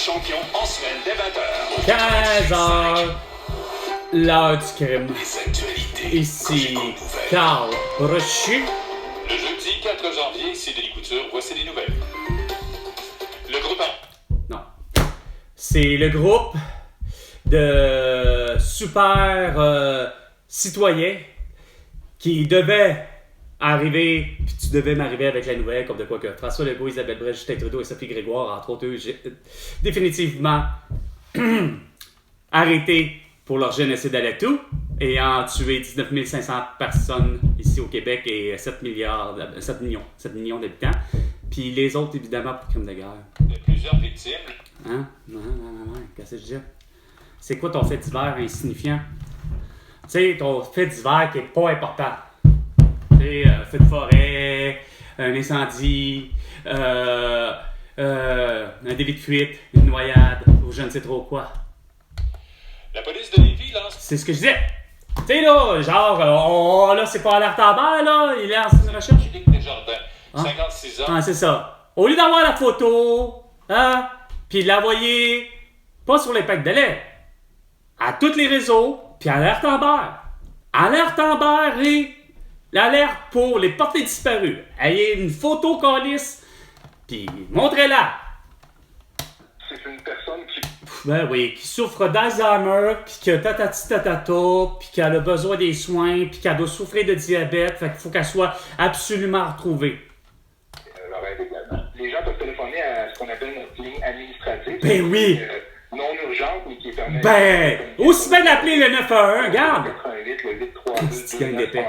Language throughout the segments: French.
champion en semaine dès 20h. 15h, l'heure du crime. Les actualités. Ici, Carl Brochu. Le jeudi 4 janvier, ici Denis Couture, voici les nouvelles. Le groupe Non. C'est le groupe de super citoyens qui devait arriver, puis tu devais m'arriver avec la nouvelle, comme de quoi que François Legault, Isabelle Brèche, Justin Trudeau et Sophie Grégoire, entre autres, définitivement arrêtés pour leur génocide à l'atout, ayant tué 19 500 personnes ici au Québec et 7 millions d'habitants. Puis les autres, évidemment, pour crimes de guerre. de plusieurs victimes. Hein? Non, qu'est-ce que je dis? C'est quoi ton fait divers insignifiant? Tu sais, ton fait divers qui est pas important. Tu sais, feu de forêt, un incendie, un délit de fuite, une noyade, ou je ne sais trop quoi. La police de Lévis lance... C'est ce que je disais. Tu sais, là, genre, là, c'est pas alerte en mer, là, il lance une recherche. Angélique Desjardins, 56 ans. Ah, c'est ça. Au lieu d'avoir la photo, hein, puis de l'envoyer, pas sur les packs de lait, à tous les réseaux, puis alerte en mer. Alerte en mer et l'alerte pour les portées disparues. Ayez une photo calice, puis montrez-la. C'est une personne qui... Ben oui, qui souffre d'Alzheimer, puis que tatata, puis qu'elle a besoin des soins, puis qu'elle doit souffrir de diabète, fait qu'il faut qu'elle soit absolument retrouvée. L'oreille également. Les gens peuvent téléphoner à ce qu'on appelle notre ligne administrative. Ben oui! Non urgente, mais qui permet... Ben, aussi bien d'appeler le 911, regarde! 88, le 832 Petit gang d'épais.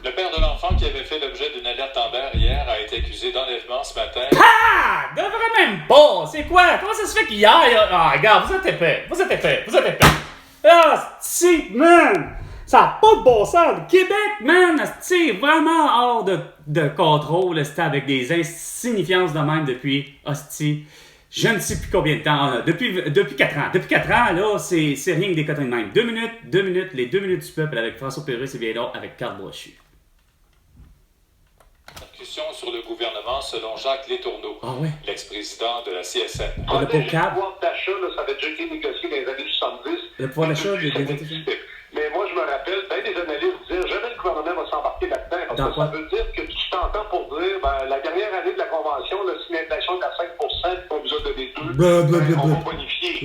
Le père de l'enfant qui avait fait l'objet d'une alerte Amber hier a été accusé d'enlèvement ce matin. Ah! Devrait même pas! C'est quoi? Comment ça se fait qu'hier, ah, regarde, vous êtes épais! Ah, si, man! Ça n'a pas de bon sens! Le Québec, man! C'est vraiment hors de contrôle, c'était avec des insignifiances de même depuis, hostie. Je ne sais plus combien de temps. Depuis 4 ans. Depuis 4 ans, là, c'est rien que des cotés de même. 2 minutes, les 2 minutes du peuple avec François Pérusse et bien d'autres avec Carl Brochu. Discussion sur le gouvernement selon Jacques Létourneau, Ah ouais? l'ex-président de la CSN. Le beau câble. pouvoir d'achat, là, ça avait déjà été négocié dans les années 70. Le pouvoir d'achat des Mais moi, je me rappelle, des analystes disaient jamais le gouvernement va s'embarquer là-dedans. Parce Dans que quoi? ça veut dire que tu t'entends pour dire, la dernière année de la convention, si l'inflation est à 5%, on vous a donné 2, on va bonifier.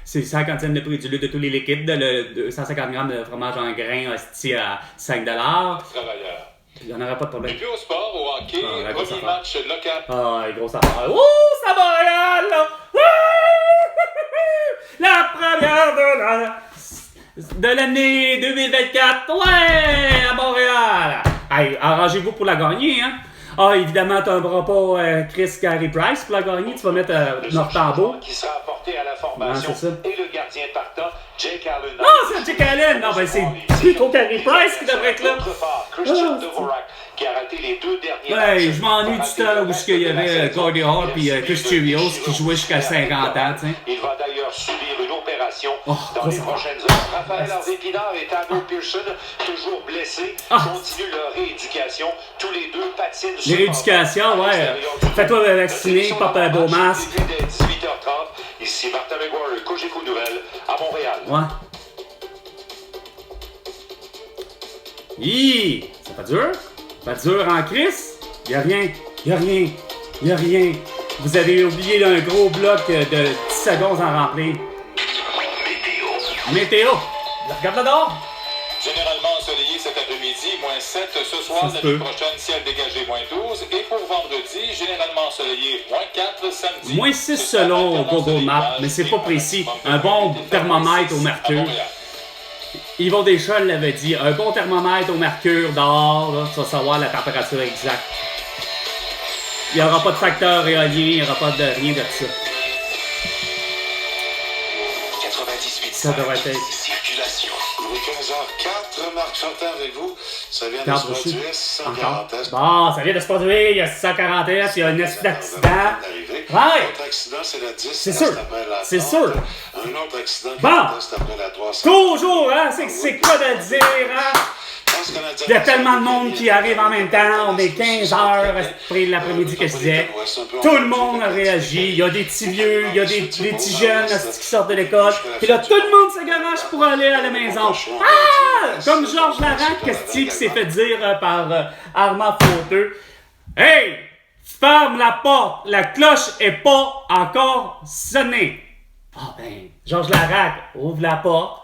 C'est 50e de prix du lieu de tous les liquides, de 150 grammes de fromage en grains hostie à 5$. Travailleurs. Il n'y en aura pas de Et problème. puis au sport, au hockey, la grosse premier affaire. match local. Ah, grosse affaire. Ouh, ça va, Montréal, là! Ouh! La première de l'année 2024. Ouais, à Montréal. Hey, arrangez-vous pour la gagner, hein? Ah, évidemment, tu n'auras pas Chris Carey Price pour la gagner. Tu vas mettre Nortambo. Qui sera apporté à la formation. Ouais, c'est ça. Et le gardien partant, Jake Allen. Non, c'est Jake Allen. Non, ben c'est plutôt Carey Price qui devrait être là. D'autre part, Christian Dvorak, qui a raté les 2 derniers Ouais, matchs. je m'ennuie du temps où il y avait Gordy Hall et Chris Chirios qui jouaient jusqu'à 50 ans, tu sais. Il va d'ailleurs subir une opération Oh, dans les grosse prochaines heures. Raphaël Harvey-Pinard et Tano Pearson, toujours blessés, continuent leur rééducation. Tous les deux patinent Les rééducations, ouais. Fais-toi vacciner, porte un beau masque. Dès 18h30, ici Martin McGuire, Cogeco Nouvelles, à Montréal. Ouais. Hi! C'est pas dur? Pas dur en crise? Y'a rien. Vous avez oublié un gros bloc de 10 secondes à remplir. Météo. Regarde là dehors. Généralement ensoleillé cet après-midi, moins 7 ce soir, Ça se la peut. nuit prochaine, ciel dégagé, moins 12. Et pour vendredi, généralement ensoleillé, moins 4 samedi. Moins 6 selon Google Maps, mais c'est pas précis. Un bon thermomètre au mercure. Yvon Deschamps l'avait dit, un bon thermomètre au mercure dehors, là, tu vas savoir la température exacte. Il n'y aura pas de facteur éolien, il n'y aura pas de rien de ça. 98. Ça devrait être. Circulation. Il est 15h04, Marc Fortin avec vous. Ça vient de Carl se Brochu. produire Encore. 140 Bon, ça vient de se produire, il y a 640 S, il y a un accident. Ouais. L'autre accident, c'est la 10. C'est juste sûr. après la C'est 30. sûr. Un autre accident qui Bon. est juste après la 300. Toujours, hein? C'est quoi de dire, hein? Il y a tellement de monde qui arrive en même temps. On est 15 heures après l'après-midi que je disais. Tout le monde a réagi. Il y a des petits vieux, il y a des petits jeunes qui sortent de l'école. Puis là, tout le monde se garage pour aller à la maison. Ah! Comme Georges Larac qui s'est fait dire par Armand Fauteux. Hey! Ferme la porte! La cloche est pas encore sonnée. Ah ben, Georges Larac ouvre la porte.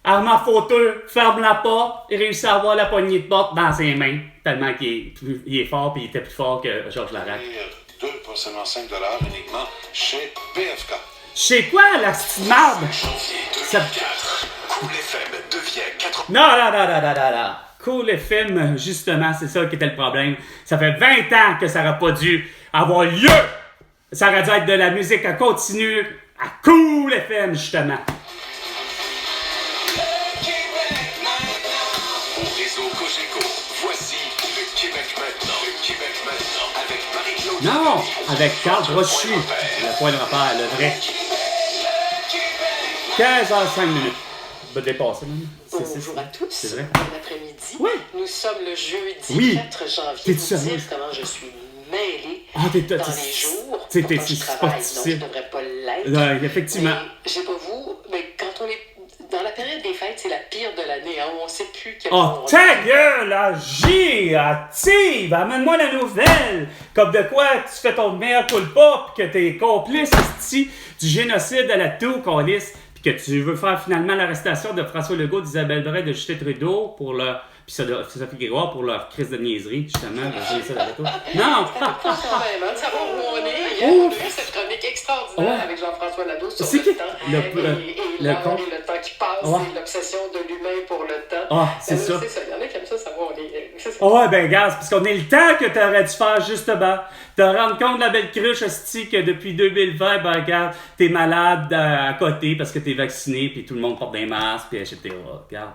Armand Fauteux ferme la porte. Il réussit à avoir la poignée de porte dans ses mains. Tellement qu'il est fort puis il était plus fort que Georges Larac. 2 pour seulement 5$ uniquement chez PFK. Chez quoi, la petite marde? Janvier 2004, Cool FM devient 4... Non. Cool FM, justement, c'est ça qui était le problème. Ça fait 20 ans que ça n'aurait pas dû avoir lieu. Ça aurait dû être de la musique à continu à Cool FM, justement. Au réseau Cogeco, voici le Québec maintenant. Le Québec maintenant, avec Marie-Claude... Non, avec Carl Brochu, le point de repère, le vrai. 15h05. Je vais dépasser, même. Bonjour à tous, c'est vrai. bon après-midi. Oui. Nous sommes le jeudi Oui. 4 janvier. T'es Vous sérieuse? dire comment je suis mêlée Ah, dans les jours. c'est Pourtant, je pas travaille, donc difficile. je ne devrais pas l'être. Effectivement. Mais, je sais pas vous, mais quand on est dans la période des fêtes, c'est la pire de l'année. Hein, où on ne sait plus quel Oh, jour on ta est. gueule, agis, active, amène-moi la nouvelle. Comme de quoi tu fais ton meilleur culpa pis que t'es complice, esti, du génocide à la toux, câlisse, pis que tu veux faire finalement l'arrestation de François Legault, d'Isabelle Bray, de Justin Trudeau pour leur... Pis Sophie Grégoire pour leur crise de niaiserie, justement, de génocide à la toux. Non! Quand même, hein, de savoir où on est. Hier, on a eu cette chronique extraordinaire Ouais. avec Jean-François Nadeau sur C'est le qui? temps. Le l'heure con? et le temps qui passe, Ouais. et l'obsession de l'humain pour le temps. Ah, c'est ça. C'est ça, il y en a qui aiment ça savoir où on est. C'est ça. Ouais, ben, gaz, parce qu'on est le temps que t'aurais dû faire, justement. Te rendre compte de la belle cruche, hostie, que depuis 2020, ben, regarde, t'es malade à côté parce que t'es vacciné, puis tout le monde porte des masques, puis etc. Regarde.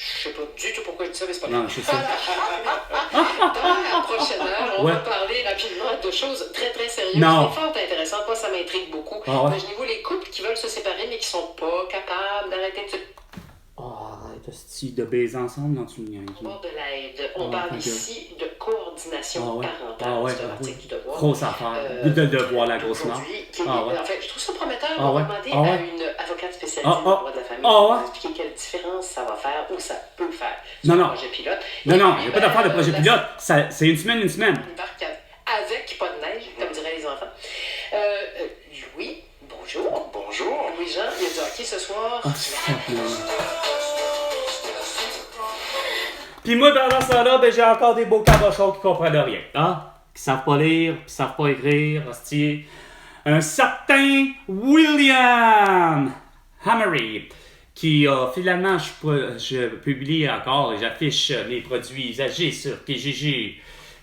Je sais pas du tout pourquoi je dis ça, mais c'est pas Non, grave. je sais. Dans la prochaine heure, on Ouais. va parler rapidement de choses très très sérieuses, Non. mais fort intéressantes. Moi, ça m'intrigue beaucoup. Ah ouais. Imaginez-vous les couples qui veulent se séparer, mais qui sont pas capables d'arrêter de se... Oh, arrête, hostie, de baiser ensemble, non, tu me niaises. On parle de l'aide. On Ah, parle ok. ici de coordination Ah ouais. parentale. Ah ouais, C'est un ah article oui. du Devoir. Grosse affaire. De devoir, la grosse marque. Aujourd'hui, qui est- Ah ouais. En fait, je trouve ça prometteur. Ah On va ouais. demander Ah ouais. à une avocate spécialisée Ah, dans le ah. droit de la famille Ah pour ouais. nous expliquer quelle différence ça va faire ou ça peut faire Non, sur le non. projet pilote. Non, Et non, puis, il n'y a pas d'affaire de projet la- pilote. C'est une semaine. Une barque avec pas de neige, comme diraient les enfants. Louis, bonjour. Bonjour. Louis-Jean, il y a du hockey ce soir. Puis moi, pendant ce temps-là, ben, j'ai encore des beaux cabochons qui comprennent rien. Hein? Qui savent pas lire, qui savent pas écrire, hostie. Un certain William Hammery, qui finalement, je publie encore et j'affiche mes produits usagés sur Kijiji,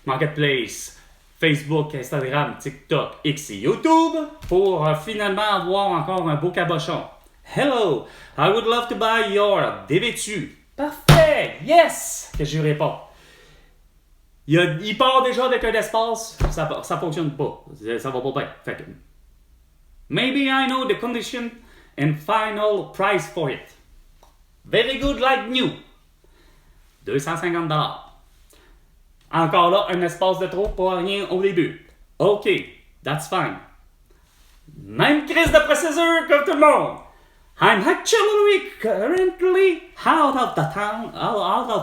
Marketplace, Facebook, Instagram, TikTok, X et YouTube pour finalement avoir encore un beau cabochon. Hello, I would love to buy your dévêtu. Parfait, yes, que je lui réponds. Il part déjà avec un espace, ça fonctionne pas, ça va pas bien. Fait que, maybe I know the condition and final price for it. Very good like new. 250$. Encore là, un espace de trop pour rien au début. OK, that's fine. Même crise de procédure comme tout le monde. I'm actually currently out of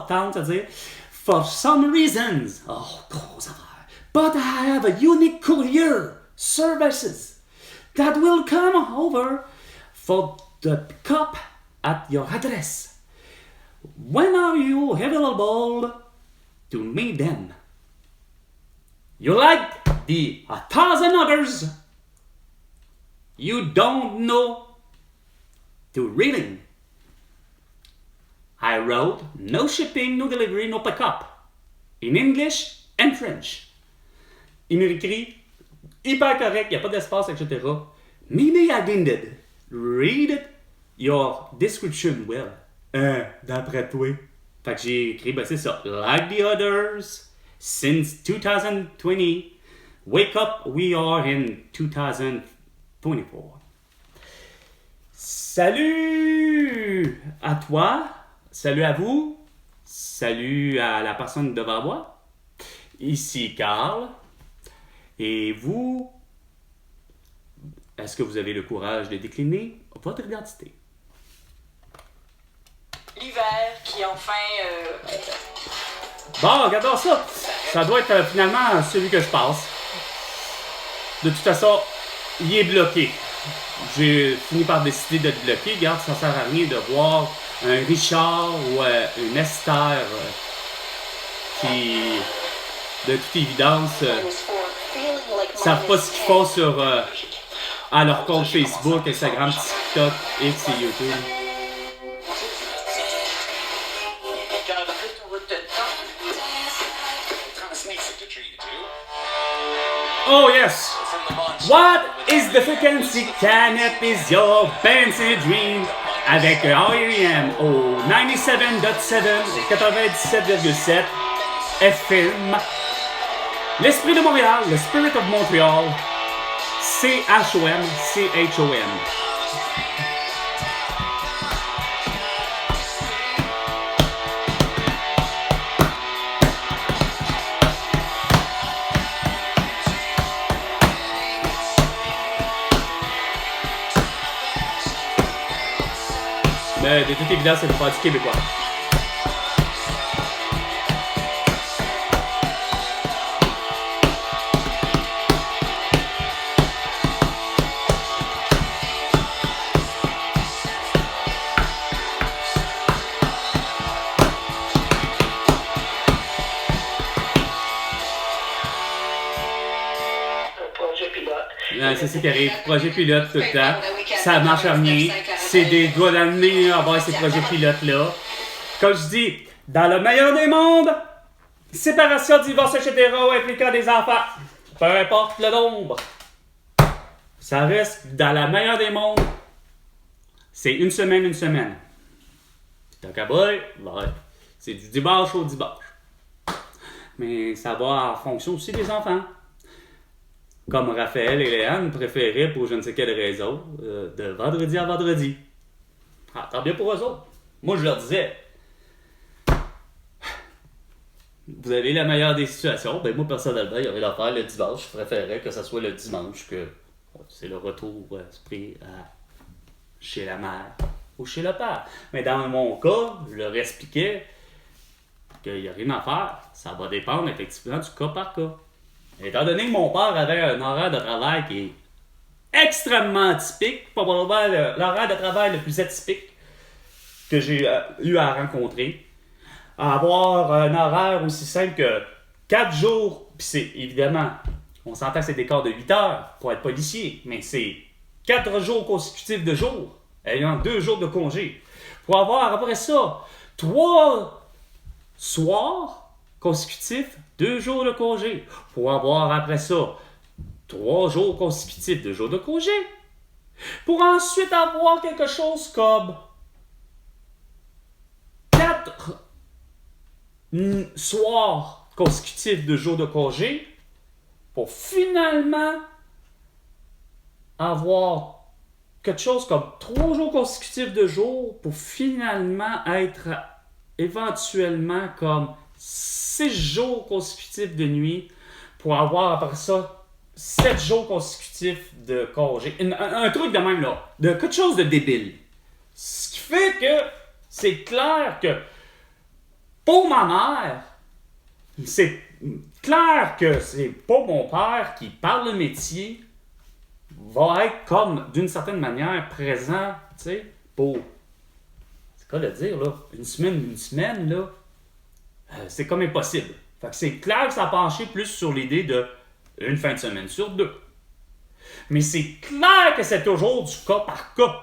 town, c'est-à-dire, for some reasons. Oh, grosse affaire. But I have a unique courier services that will come over for the pick-up at your address. When are you available to meet them? You like the 1,000 others you don't know to reading. I wrote no shipping, no delivery, no pickup in English and French. Il m'écrit hyper correct, il n'y a pas d'espace, etc. Maybe I didn't read your description well. D'après toi. Fait que j'ai écrit, ben c'est ça. Like the others, since 2020, wake up, we are in 2024. Salut à toi, salut à vous, Salut à la personne devant moi. Ici Carl. Et vous, est-ce que vous avez le courage de décliner votre identité? L'hiver qui enfin... Bon, regardons ça. Ça doit être finalement celui que je passe. De toute façon, il est bloqué. J'ai fini par décider de le bloquer. Regarde, ça sert à rien de voir un Richard ou une Esther qui, de toute évidence, savent pas ce qu'ils font sur à leur compte Facebook, Instagram, TikTok, X et YouTube. Oh yes! What is the frequency? Can it is your fancy dream? Avec R.E.M. au 97.7 et 97.7 FM. L'Esprit de Montréal, le Spirit of Montreal. C-H-O-M, C-H-O-M. De toute évidence, c'est pas du québécois. C'est ça qui arrive. Projet pilote tout le temps. Ça marche à rien. C'est des doigts dans le nez à avoir ces projets pilotes-là. Comme je dis, dans le meilleur des mondes, séparation, divorce, etc. impliquant des enfants. Peu importe le nombre. Ça reste dans la meilleure des mondes. C'est une semaine. Tant qu'à boy, c'est du dimanche au dimanche. Mais ça va en fonction aussi des enfants. Comme Raphaël et Léane préféraient, pour je ne sais quelle raison, de vendredi à vendredi. Ah, tant bien pour eux autres. Moi, je leur disais, vous avez la meilleure des situations. Ben moi, personnellement, il y aurait l'affaire le dimanche. Je préférerais que ce soit le dimanche, que c'est le retour esprit chez la mère ou chez le père. Mais dans mon cas, je leur expliquais qu'il n'y a rien à faire. Ça va dépendre effectivement du cas par cas. Étant donné que mon père avait un horaire de travail qui est extrêmement atypique, probablement l'horaire de travail le plus atypique que j'ai eu à rencontrer, avoir un horaire aussi simple que 4 jours, puis c'est évidemment, on s'entend que c'est des corps de 8 heures pour être policier, mais c'est 4 jours consécutifs de jours, ayant 2 jours de congé. Pour avoir après ça 3 soirs consécutifs, 2 jours de congé. Pour avoir après ça 3 jours consécutifs, 2 jours de congé. Pour ensuite avoir quelque chose comme 4 soirs consécutifs de jours de congé. Pour finalement avoir quelque chose comme 3 jours consécutifs de jours. Pour finalement être éventuellement comme 6 jours consécutifs de nuit pour avoir après ça 7 jours consécutifs de congé. Un truc de même là, de quelque chose de débile. Ce qui fait que c'est clair que pour ma mère, c'est clair que c'est pas mon père qui, par le métier, va être comme d'une certaine manière présent, tu sais, pour, c'est quoi le dire là, une semaine là. C'est comme impossible. Fait que c'est clair que ça a penché plus sur l'idée de une fin de semaine sur 2. Mais c'est clair que c'est toujours du cas par cas.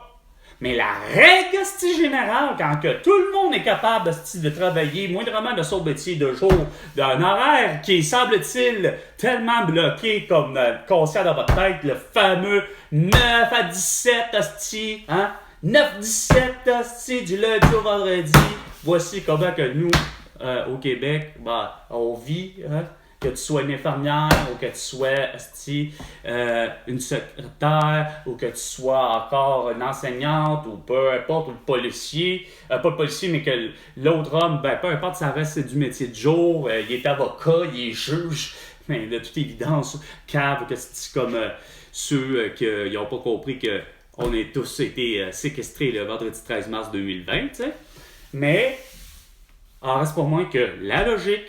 Mais la règle générale, quand que tout le monde est capable de travailler moindrement de son métier de jour, d'un horaire qui semble-t-il tellement bloqué comme conscient dans votre tête, le fameux 9 à 17 hostie, hein? 9-17 hostie du lundi au vendredi. Voici comment que nous, au Québec, on vit, hein? que tu sois une infirmière ou que tu sois une secrétaire ou que tu sois encore une enseignante ou peu importe, ou le policier, pas le policier, mais que l'autre homme, ben peu importe, ça reste du métier de jour, il est avocat, il est juge, mais de toute évidence, cave, que c'est comme ceux qui n'ont pas compris qu'on a tous été séquestrés le vendredi 13 mars 2020, tu sais. Mais, en reste pour moins que la logique,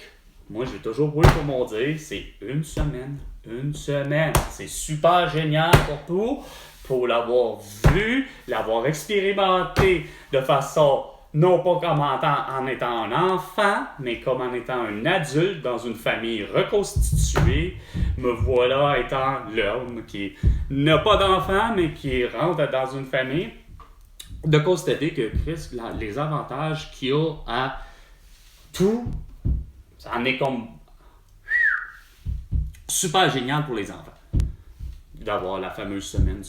moi j'ai toujours voulu pour mon dire, c'est une semaine. Une semaine. C'est super génial pour l'avoir vu, l'avoir expérimenté de façon, non pas comme en étant un enfant, mais comme en étant un adulte dans une famille reconstituée. Me voilà étant l'homme qui n'a pas d'enfant, mais qui rentre dans une famille. De constater que Chris, les avantages qu'il y a à tout, ça en est comme super génial pour les enfants d'avoir la fameuse semaine.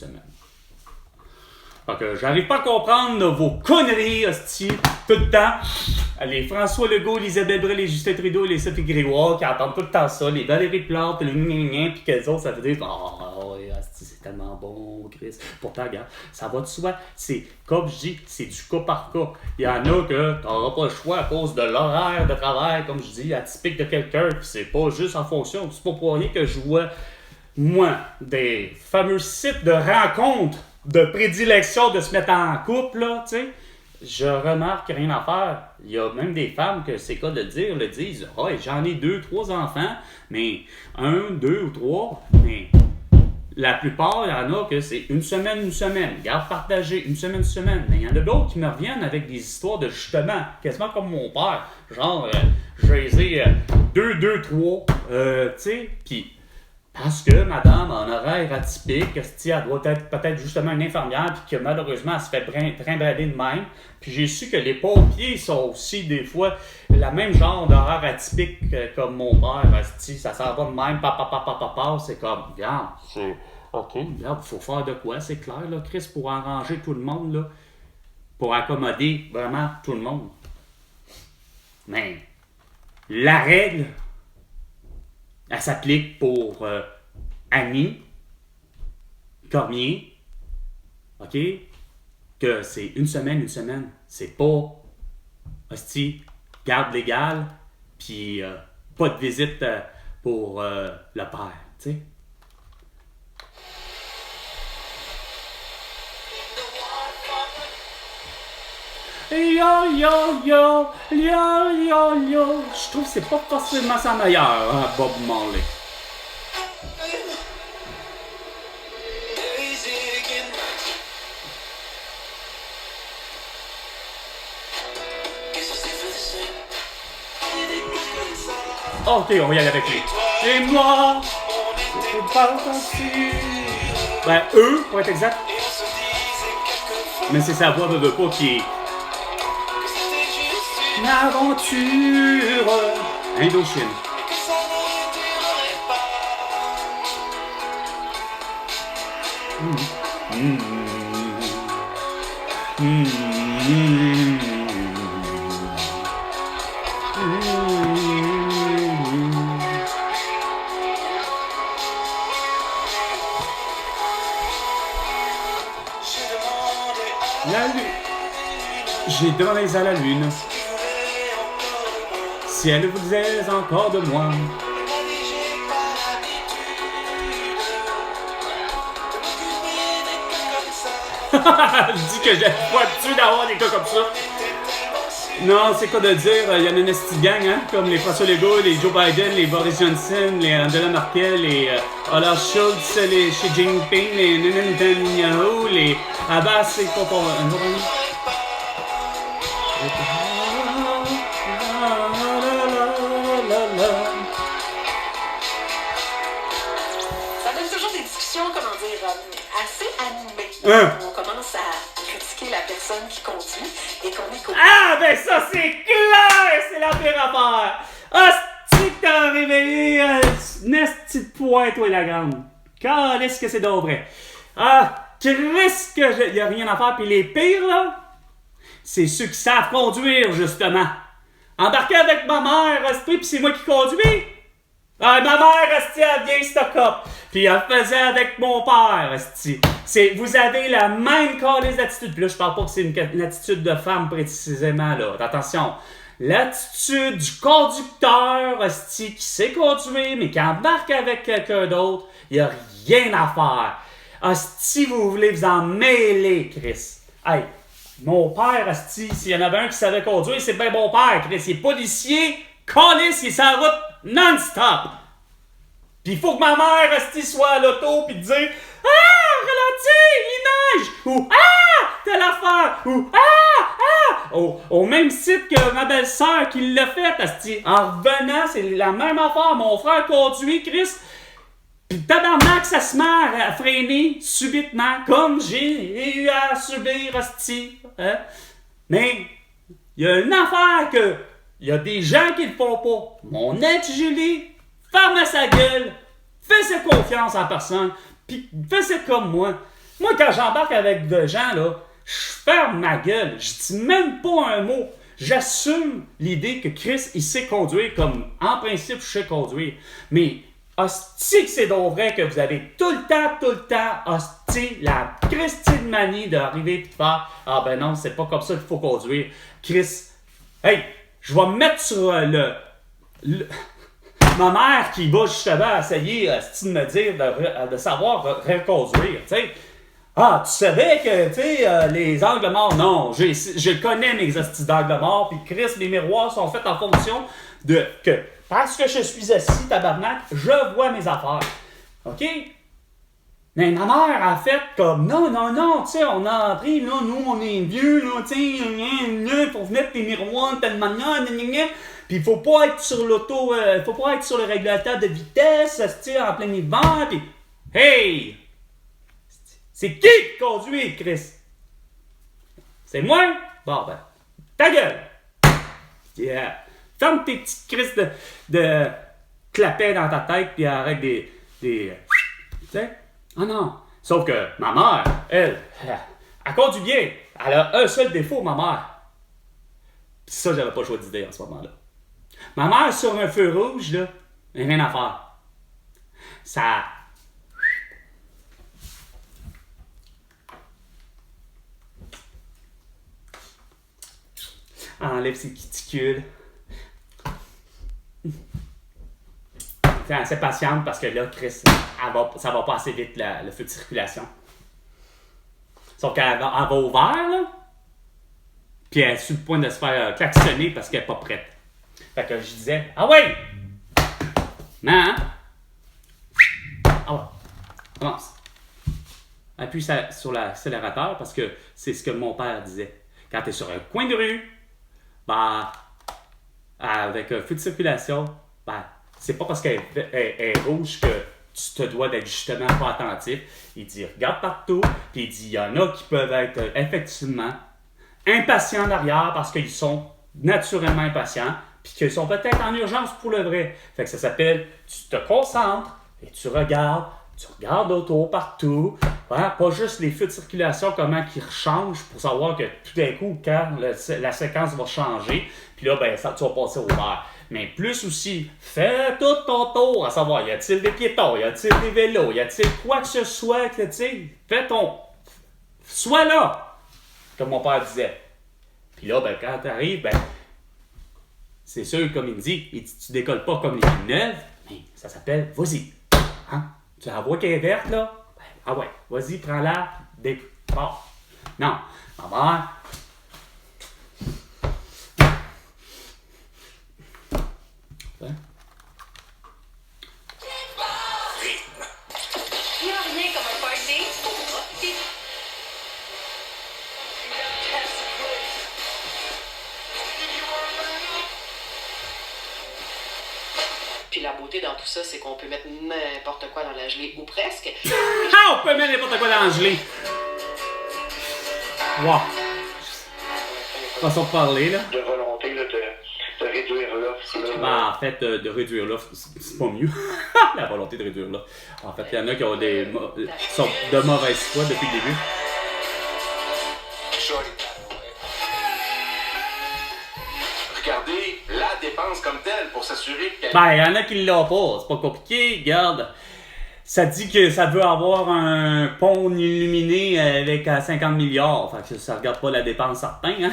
Fait que j'arrive pas à comprendre vos conneries, hostie, tout le temps. Les François Legault, les Isabelle Brel, les Justin Trudeau, les Sophie Grégoire qui entendent tout le temps ça, les Valérie Plante, les puis qu'elles autres, ça veut dire c'est tellement bon, Chris. Pourtant, regarde, ça va de soi. C'est, comme je dis, c'est du cas par cas. Il y en a que t'auras pas le choix à cause de l'horaire de travail, comme je dis, atypique de quelqu'un, puis c'est pas juste en fonction. C'est pas pour rien que je vois, moi, des fameux sites de rencontres de prédilection de se mettre en couple, là, tu sais. Je remarque rien à faire. Il y a même des femmes que c'est cas de dire, le disent. Ah, j'en ai 2, 3 enfants, mais 1, 2 ou 3, mais la plupart, il y en a que c'est une semaine, garde partagée, une semaine. Mais il y en a d'autres qui me reviennent avec des histoires de justement, quasiment comme mon père. Genre, j'ai 2, 3, tu sais, puis parce que madame, en horaire atypique, elle doit être peut-être justement une infirmière, puis que malheureusement, elle se fait trimballer de même. Puis j'ai su que les pompiers sont aussi des fois la même genre d'horaire atypique comme mon père. Ça s'en va de même, papa, c'est comme, regarde, c'est OK, regarde, il faut faire de quoi, c'est clair, là, Chris, pour arranger tout le monde, là, pour accommoder vraiment tout le monde. Mais la règle, elle s'applique pour Annie Cormier, OK? Que c'est une semaine. C'est pas, hostie, garde légale, puis pas de visite pour le père, tu sais? Yo. Je trouve que c'est pas forcément sa meilleure, hein, Bob Marley. OK, on va y aller avec lui. Et moi, je parle ainsi. Ben, eux, pour être exact. Mais c'est sa voix de pas qui est une aventure Indochine. La lune. J'ai demandé à la lune si elle vous disait encore de moi. Je dis que j'ai pas dessus d'avoir des cas comme ça. Non, c'est quoi de dire, il y en a une petite gang, hein, comme les François Legault, les Joe Biden, les Boris Johnson, les Angela Merkel, les Olaf Schultz, les Xi Jinping, les Netanyahu, les Abbas, et quoi pour un jour Ça donne toujours des discussions, comment dire, assez animées. On commence à critiquer la personne qui conduit et qu'on écoute. Ah, ben ça, c'est clair! C'est la pire affaire! Ah, c'est que t'as réveillé une petite pointe, toi, la grande. Calisse que c'est donc vrai. Ah, Chris, que y a rien à faire. Puis les pires, là, c'est ceux qui savent conduire, justement. Embarquer avec ma mère, puis c'est moi qui conduis. Ah, ma mère, esti, elle vient stock-up. Puis elle faisait avec mon père, esti. Vous avez la même calice d'attitude. Puis là, je parle pas que c'est une attitude de femme précisément, là. Attention. L'attitude du conducteur, esti, qui sait conduire, mais qui embarque avec quelqu'un d'autre, il y a rien à faire. Esti, vous voulez vous en mêler, Chris. Hey, mon père, esti, s'il y en avait un qui savait conduire, c'est bien mon père, Chris. Il est policier, calice, il est sur la route non-stop. Pis il faut que ma mère, esti, soit à l'auto pis dire « Ah, ralentis, il neige! » ou « Ah, telle affaire! » ou « Ah, ah! » Au même site que ma belle-sœur qui l'a fait, esti. En revenant, c'est la même affaire. Mon frère conduit, Chris. Pis tabarnak, ça se met à freiner subitement, comme j'ai eu à subir, esti. Hein? Mais, il y a une affaire que, il y a des gens qui le font pas. Mon ex-Julie, ferme sa gueule, fais confiance en personne, pis fais comme moi. Moi, quand j'embarque avec des gens, là, je ferme ma gueule, je dis même pas un mot. J'assume l'idée que Chris, il sait conduire comme, en principe, je sais conduire. Mais, hostie que c'est donc vrai que vous avez tout le temps, hostie, la Christine manie d'arriver et de faire « Ah ben non, c'est pas comme ça qu'il faut conduire. » Chris, hey, je vais me mettre sur ma mère qui va justement essayer de me dire de savoir reconduire, tu sais. Ah, tu savais que, tu sais, les angles morts, non, je connais mes hosties d'angles morts, puis Chris, les miroirs sont faits en fonction de que, parce que je suis assis, tabarnak, je vois mes affaires. OK? Mais ma mère a fait comme, non, tu sais, on a appris, là, nous, on est vieux, là, tu sais, faut mettre tes miroirs de telle manière, puis il faut pas être sur l'auto, faut pas être sur le régulateur de vitesse, tu sais, en plein hiver, puis hey! C'est qui conduit, Chris? C'est moi? Bon, ben, ta gueule! Yeah! Ferme tes petites crises de clapets dans ta tête, puis arrête des tu sais? Ah non! Sauf que ma mère, elle conduit bien. Elle a un seul défaut, ma mère. Puis ça, j'avais pas le choix d'idée en ce moment-là. Ma mère, sur un feu rouge, là, rien à faire. Ça... enlève ses cuticules. C'est assez patiente parce que là, Chris, ça va pas assez vite le feu de circulation. Sauf qu'elle va au vert, là, puis elle est sur le point de se faire klaxonner parce qu'elle est pas prête. Fait que je disais, ah ouais! Non, hein? Ah ouais, commence. Appuie sur l'accélérateur parce que c'est ce que mon père disait. Quand tu es sur un coin de rue, ben, avec un feu de circulation, ben, c'est pas parce qu'elle est rouge que tu te dois d'être justement pas attentif. Il dit, regarde partout, puis il dit, il y en a qui peuvent être effectivement impatients derrière parce qu'ils sont naturellement impatients, puis qu'ils sont peut-être en urgence pour le vrai. Fait que ça s'appelle, tu te concentres et tu regardes autour, partout, hein, pas juste les feux de circulation, comment ils changent pour savoir que tout d'un coup, quand la séquence va changer, puis là, ben, ça, tu vas passer au vert. Mais plus aussi, fais tout ton tour, à savoir, y a-t-il des piétons, y a-t-il des vélos, y a-t-il quoi que ce soit, tu sais, fais ton... Sois là, comme mon père disait. Puis là, ben, quand t'arrives, ben, c'est sûr, comme il me dit, tu décolles pas comme les neuves, mais ça s'appelle, vas-y, hein? Tu la vois qu'elle est verte, là? Ben, ah ouais, vas-y, prends-la, départ. Non, ma mère... Hein? Il n'y a rien comme un party. Puis la beauté dans tout ça, c'est qu'on peut mettre n'importe quoi dans la gelée, ou presque. Ah, on peut mettre n'importe quoi dans la gelée. Wow. Façon de parler, là. De volonté là, de réduire l'offre. Ben, en fait, de réduire l'offre, c'est pas mieux. La volonté de réduire l'offre. En fait, il y en a qui ont sont de mauvaise foi depuis le début. Regardez la dépense comme telle pour s'assurer qu'elle... Ben, il y en a qui l'ont pas. C'est pas compliqué. Regarde. Ça dit que ça veut avoir un pont illuminé avec 50 milliards. Fait que ça regarde pas la dépense certain, hein?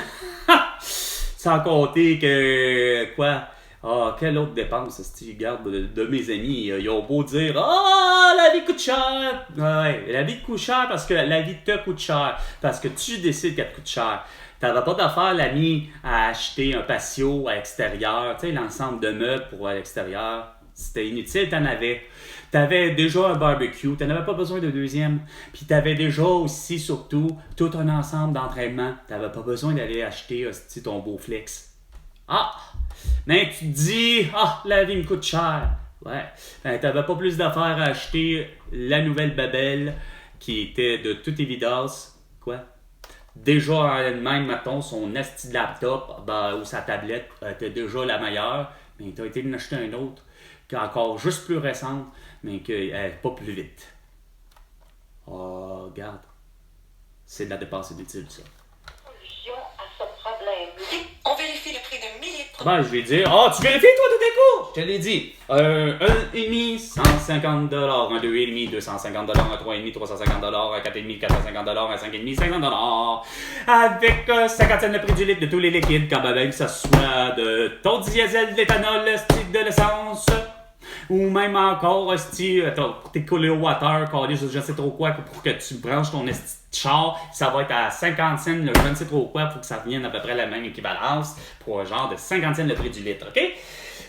Sans compter que... Quoi? Ah, quelle autre dépense, si tu regardes de mes amis, ils ont beau dire « Ah, la vie coûte cher! » Ouais, la vie te coûte cher parce que la vie te coûte cher. Parce que tu décides qu'elle te coûte cher. T'avais pas d'affaire, l'ami, à acheter un patio à l'extérieur, tu sais, l'ensemble de meubles pour à l'extérieur. C'était inutile, t'en avais. T'avais déjà un barbecue, t'en avais pas besoin de deuxième. Puis t'avais déjà aussi, surtout, tout un ensemble d'entraînement. T'avais pas besoin d'aller acheter ton beau flex. Ah! Mais tu te dis, la vie me coûte cher. Ouais. Ben, t'avais pas plus d'affaires à acheter la nouvelle Babel qui était de toute évidence. Quoi? Déjà en elle-même, mettons, son asti de laptop ou sa tablette était déjà la meilleure. Mais t'as été en acheter un autre qui est encore juste plus récente, mais qui est pas plus vite. Oh, regarde. C'est de la dépense inutile, ça. Solution à ce problème. On vérifie le prix de milliers de Ben, je vais dire, tu vérifies toi tout est court! Je te l'ai dit. 1,5, 150 $, un 2,5, 250 $, un 3,5, 350 $, un 4,5, 450 $, un 5,5, 50 $. Avec 50 cents le prix du litre de tous les liquides, quand même que ce soit de ton diesel, de l'éthanol, de l'essence, ou même encore, pour t'écouler au water, je sais trop quoi, pour que tu branches ton char, ça va être à 50 cents, je ne sais trop quoi, pour que ça revienne à peu près la même équivalence, pour un genre de 50 cents le prix du litre, OK?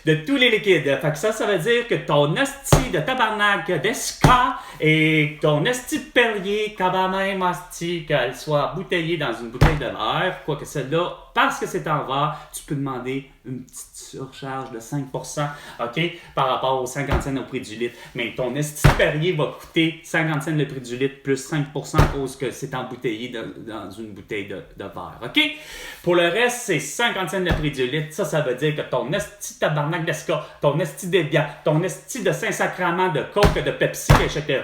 De tous les liquides. Fait que ça veut dire que ton esti de tabarnak d'esca et ton esti de Perrier, quand même esti qu'elle soit bouteillée dans une bouteille de verre, quoique celle-là, parce que c'est en verre, tu peux demander une petite surcharge de 5%, OK, par rapport aux 50 cents au prix du litre. Mais ton esti de Perrier va coûter 50 cents le prix du litre plus 5% à cause que c'est embouteillé dans une bouteille de verre, OK? Pour le reste, c'est 50 cents le prix du litre. Ça veut dire que ton esti de tabarnak d'esca, ton esti d'Evian, ton esti de Saint-Sacrement, de Coke, de Pepsi, etc.,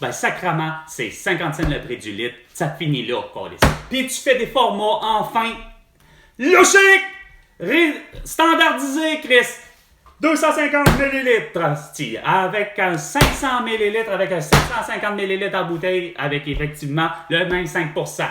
ben sacrament, c'est 50 cents le prix du litre. Ça finit là, câlisse. Puis tu fais des formats, enfin, logiques, standardisés, Chris. 250 ml, avec un 500 ml, avec un 750 ml en bouteille, avec effectivement le même 5%.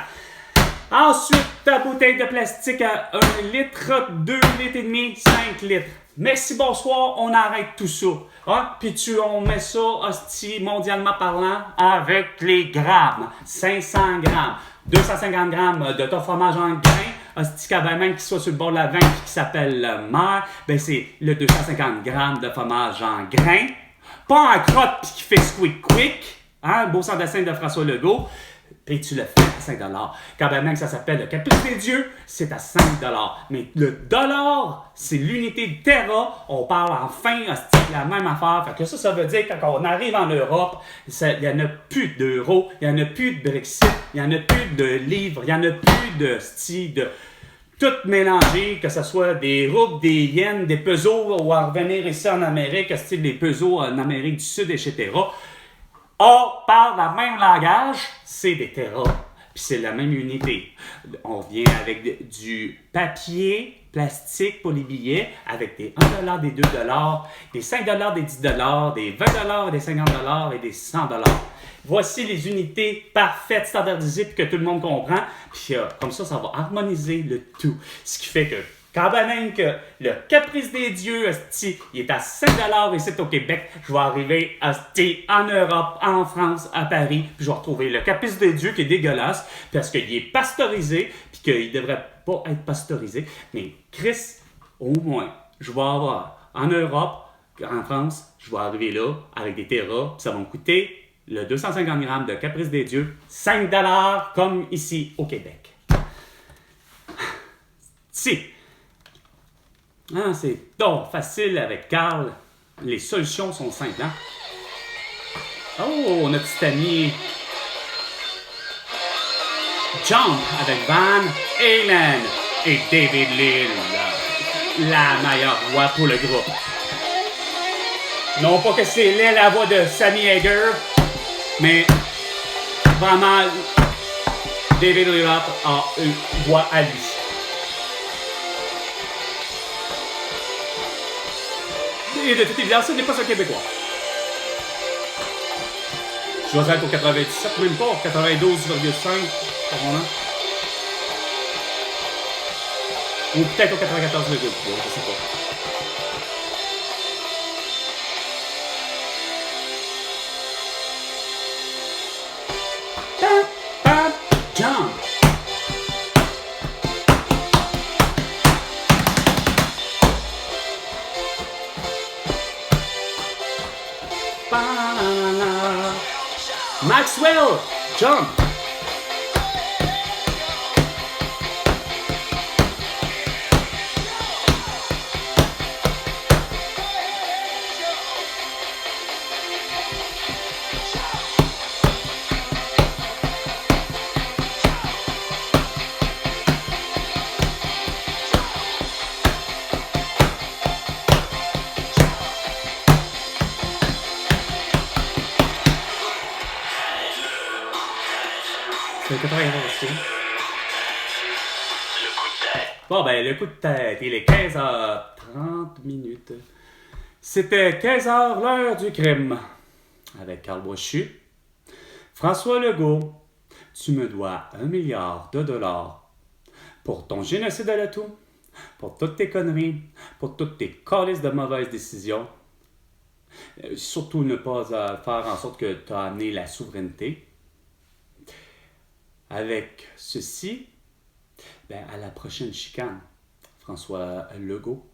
Ensuite, ta bouteille de plastique à 1 litre, 2 litres et demi, 5 litres. Merci, bonsoir, on arrête tout ça. Hein? Puis on met ça, hostie, mondialement parlant, avec les grammes. 500 grammes, 250 grammes de ton fromage en grains, hostie, même qui soit sur le bord de la vente qui s'appelle Mère, ben c'est le 250 grammes de fromage en grains. Pas en crotte puis qui fait squeak quick, hein? Beau sang de scène de François Legault. Puis tu le fais à 5 $. Quand même que ça s'appelle le Caprice des Dieux, c'est à 5 $. Mais le dollar, c'est l'unité de Terra. On parle enfin de la même affaire. Fait que ça veut dire que quand on arrive en Europe, il n'y en a plus d'euros, il n'y en a plus de Brexit, il n'y en a plus de livres, il n'y en a plus de tout mélangé, que ce soit des roubles, des yens, des pesos, ou à revenir ici en Amérique, style des pesos en Amérique du Sud, etc. On parle le même langage, c'est des terras, puis c'est la même unité. On vient avec du papier plastique pour les billets, avec des 1 $, des 2 $, des 5 $, des 10 $, des 20 $, des 50 $ et des 100 $. Voici les unités parfaites, standardisées, puis que tout le monde comprend. Puis comme ça va harmoniser le tout. Ce qui fait que quand même que le Caprice des Dieux, esti, il est à 5 $ ici au Québec, je vais arriver esti, en Europe, en France, à Paris, puis je vais retrouver le Caprice des Dieux qui est dégueulasse, parce qu'il est pasteurisé, puis qu'il devrait pas être pasteurisé. Mais Chris, au moins, je vais avoir en Europe, en France, je vais arriver là avec des terras, puis ça va me coûter le 250 grammes de Caprice des Dieux, 5 $ comme ici au Québec. Si. Ah, c'est donc facile avec Carl. Les solutions sont simples, hein? Oh, notre petit ami Jump avec Van Halen et David Lille. La meilleure voix pour le groupe. Non pas que c'est la voix de Sammy Hagar, mais vraiment, David Lille a une voix à lui. Et de toute évidence, ce n'est pas un Québécois. Je dois être au 97, même pas, 92,5 par moment. Ou peut-être au 94,3, je sais pas. Jump! Maxwell! Jump! Bon, ben, le coup de tête, il est 15h30. C'était 15h, l'heure du crime. Avec Carl Brochu. François Legault, tu me dois $1 milliard pour ton génocide à l'atout, pour toutes tes conneries, pour toutes tes calices de mauvaises décisions. Surtout ne pas faire en sorte que tu as amené la souveraineté. Avec ceci, ben, à la prochaine chicane, François Legault.